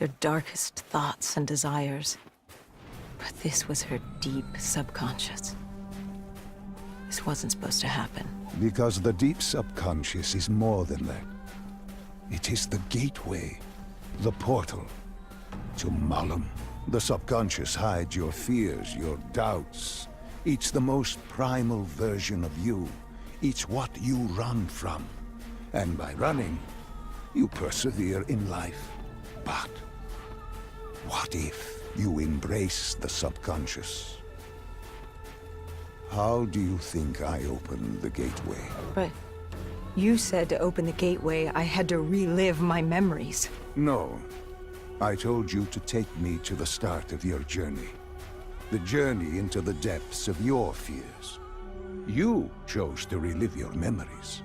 her darkest thoughts and desires. But this was her deep subconscious. This wasn't supposed to happen. Because the deep subconscious is more than that. It is the gateway, the portal, to Malum. The subconscious hides your fears, your doubts. It's the most primal version of you. It's what you run from. And by running, you persevere in life. But what if you embrace the subconscious? How do you think I opened the gateway? But you said to open the gateway, I had to relive my memories. No. I told you to take me to the start of your journey. The journey into the depths of your fears. You chose to relive your memories.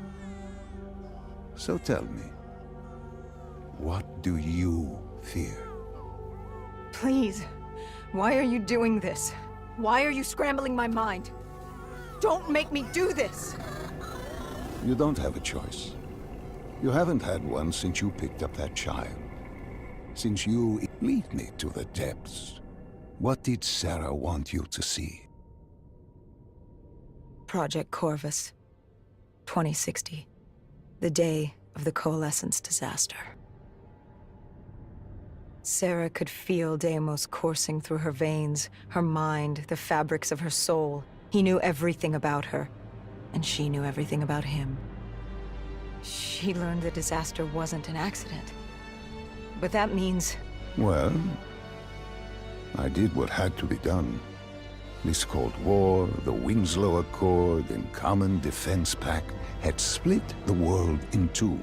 So tell me, what do you fear? Please, why are you doing this? Why are you scrambling my mind? Don't make me do this! You don't have a choice. You haven't had one since you picked up that child. Since you lead me to the depths. What did Sarah want you to see? Project Corvus, 2060. The day of the Coalescence disaster. Sarah could feel Deimos coursing through her veins, her mind, the fabrics of her soul. He knew everything about her, and she knew everything about him. She learned the disaster wasn't an accident. But that means... Well, I did what had to be done. This Cold War, the Winslow Accord, and Common Defense Pact had split the world in two.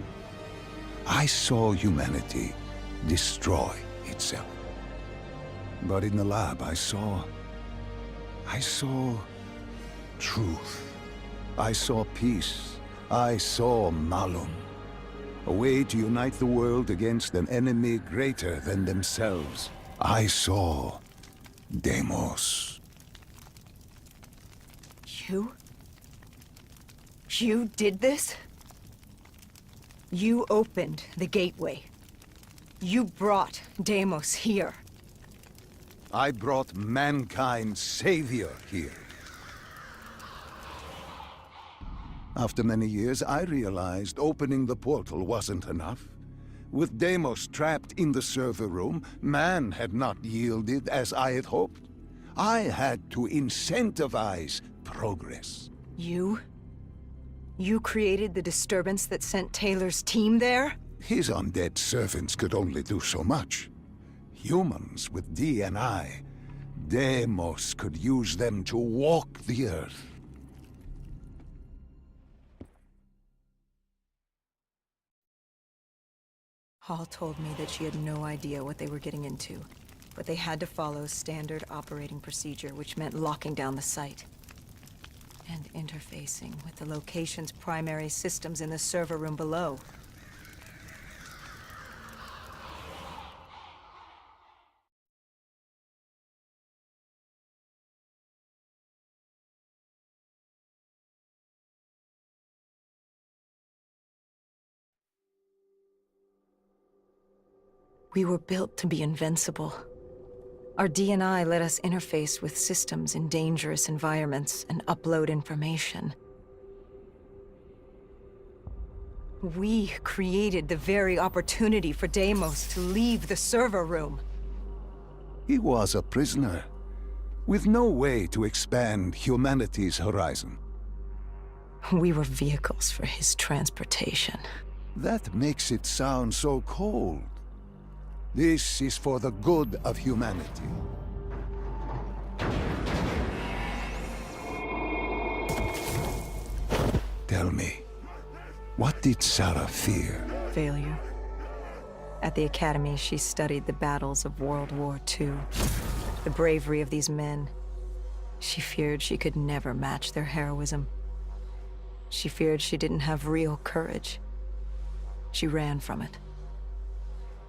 I saw humanity destroy itself. But in the lab, I saw truth. I saw peace. I saw Malum. A way to unite the world against an enemy greater than themselves. I saw Deimos. You did this? You opened the gateway. You brought Deimos here. I brought mankind's savior here. After many years, I realized opening the portal wasn't enough. With Deimos trapped in the server room, man had not yielded as I had hoped. I had to incentivize progress. You created the disturbance that sent Taylor's team there? His undead servants could only do so much. Humans with D&I, Deimos could use them to walk the earth. Hall told me that she had no idea what they were getting into, but they had to follow standard operating procedure, which meant locking down the site and interfacing with the location's primary systems in the server room below. We were built to be invincible. Our D&I let us interface with systems in dangerous environments and upload information. We created the very opportunity for Deimos to leave the server room. He was a prisoner, with no way to expand humanity's horizon. We were vehicles for his transportation. That makes it sound so cold. This is for the good of humanity. Tell me, what did Sarah fear? Failure. At the Academy, she studied the battles of World War II. The bravery of these men. She feared she could never match their heroism. She feared she didn't have real courage. She ran from it.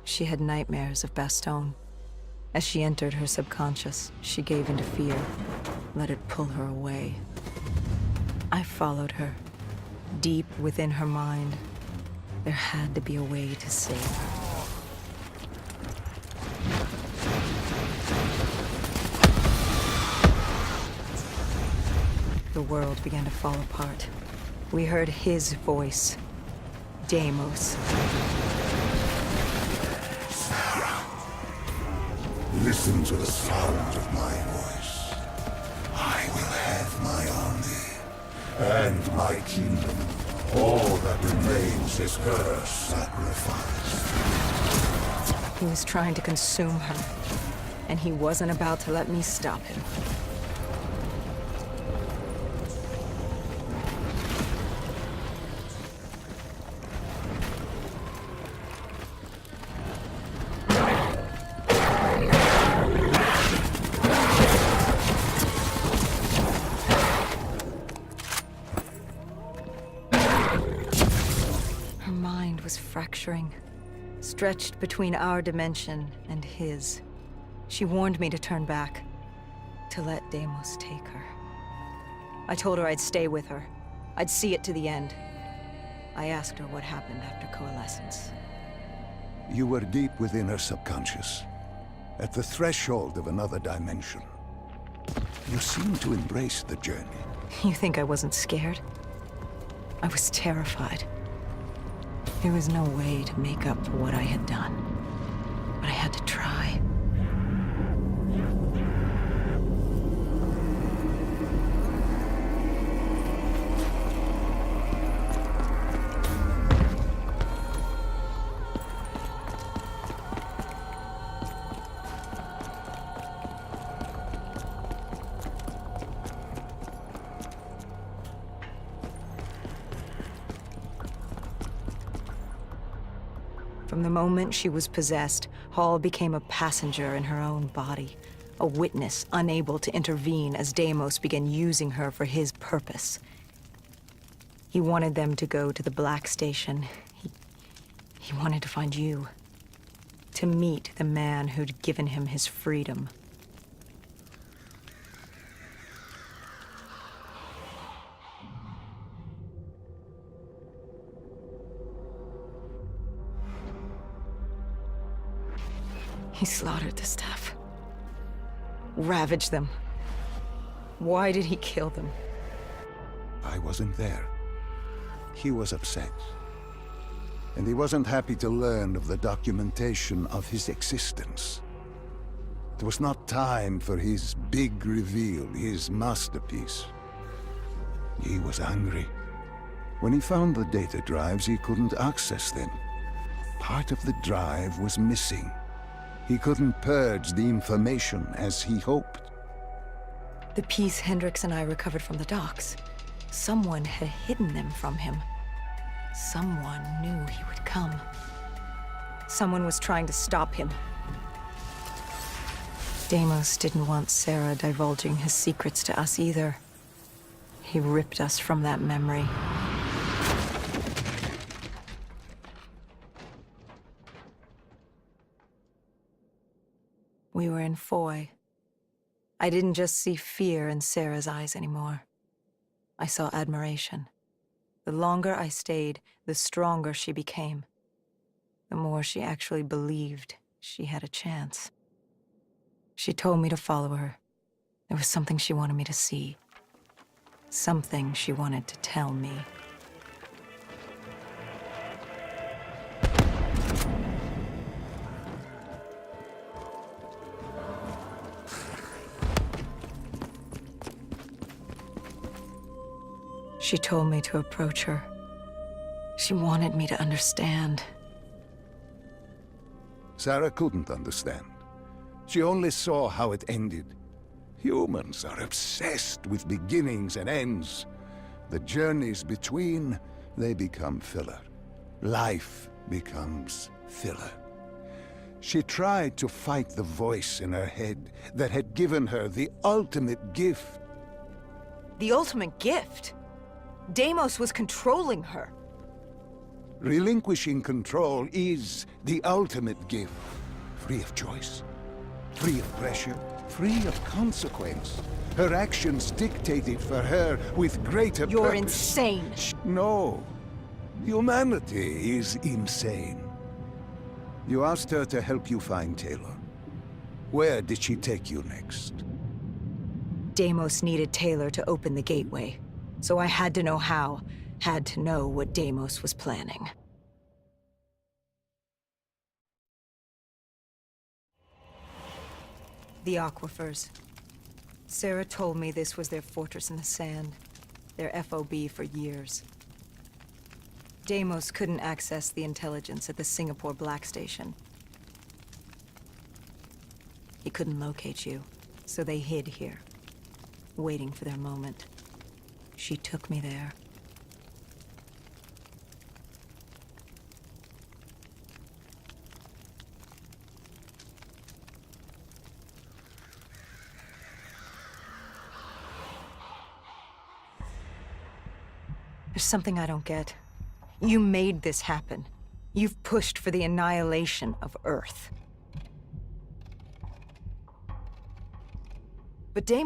She had nightmares of Bastogne. As she entered her subconscious, she gave into fear, let it pull her away. I followed her. Deep within her mind, there had to be a way to save her. the world began to fall apart. We heard his voice. Deimos. Sarah, listen to the sound of my voice. I will have my army and my kingdom. All that remains is her sacrifice. He was trying to consume her, and he wasn't about to let me stop him. Her mind was fracturing, stretched between our dimension and his. She warned me to turn back, to let Deimos take her. I told her I'd stay with her. I'd see it to the end. I asked her what happened after coalescence. You were deep within her subconscious, at the threshold of another dimension. You seemed to embrace the journey. You think I wasn't scared? I was terrified. There was no way to make up for what I had done, but I had to try. From the moment she was possessed, Hall became a passenger in her own body, a witness unable to intervene as Deimos began using her for his purpose. He wanted them to go to the Black Station. He wanted to find you, to meet the man who'd given him his freedom. He slaughtered the staff. Ravaged them. Why did he kill them? I wasn't there. He was upset. And he wasn't happy to learn of the documentation of his existence. It was not time for his big reveal, his masterpiece. He was angry. When he found the data drives, he couldn't access them. Part of the drive was missing. He couldn't purge the information as he hoped. The piece Hendricks and I recovered from the docks. Someone had hidden them from him. Someone knew he would come. Someone was trying to stop him. Deimos didn't want Sarah divulging his secrets to us either. He ripped us from that memory. We were in Foy. I didn't just see fear in Sarah's eyes anymore. I saw admiration. The longer I stayed, the stronger she became. The more she actually believed she had a chance. She told me to follow her. There was something she wanted me to see. Something she wanted to tell me. She told me to approach her. She wanted me to understand. Sarah couldn't understand. She only saw how it ended. Humans are obsessed with beginnings and ends. The journeys between, they become filler. Life becomes filler. She tried to fight the voice in her head that had given her the ultimate gift. The ultimate gift? Deimos was controlling her. Relinquishing control is the ultimate gift. Free of choice, free of pressure, free of consequence. Her actions dictated for her with greater purpose. You're insane. No. Humanity is insane. You asked her to help you find Taylor. Where did she take you next? Deimos needed Taylor to open the gateway, so I had to know how, had to know what Deimos was planning. The aquifers. Sarah told me this was their fortress in the sand, their FOB for years. Deimos couldn't access the intelligence at the Singapore Black Station. He couldn't locate you, so they hid here, waiting for their moment. She took me there. There's something I don't get. You made this happen. You've pushed for the annihilation of Earth. But Deimos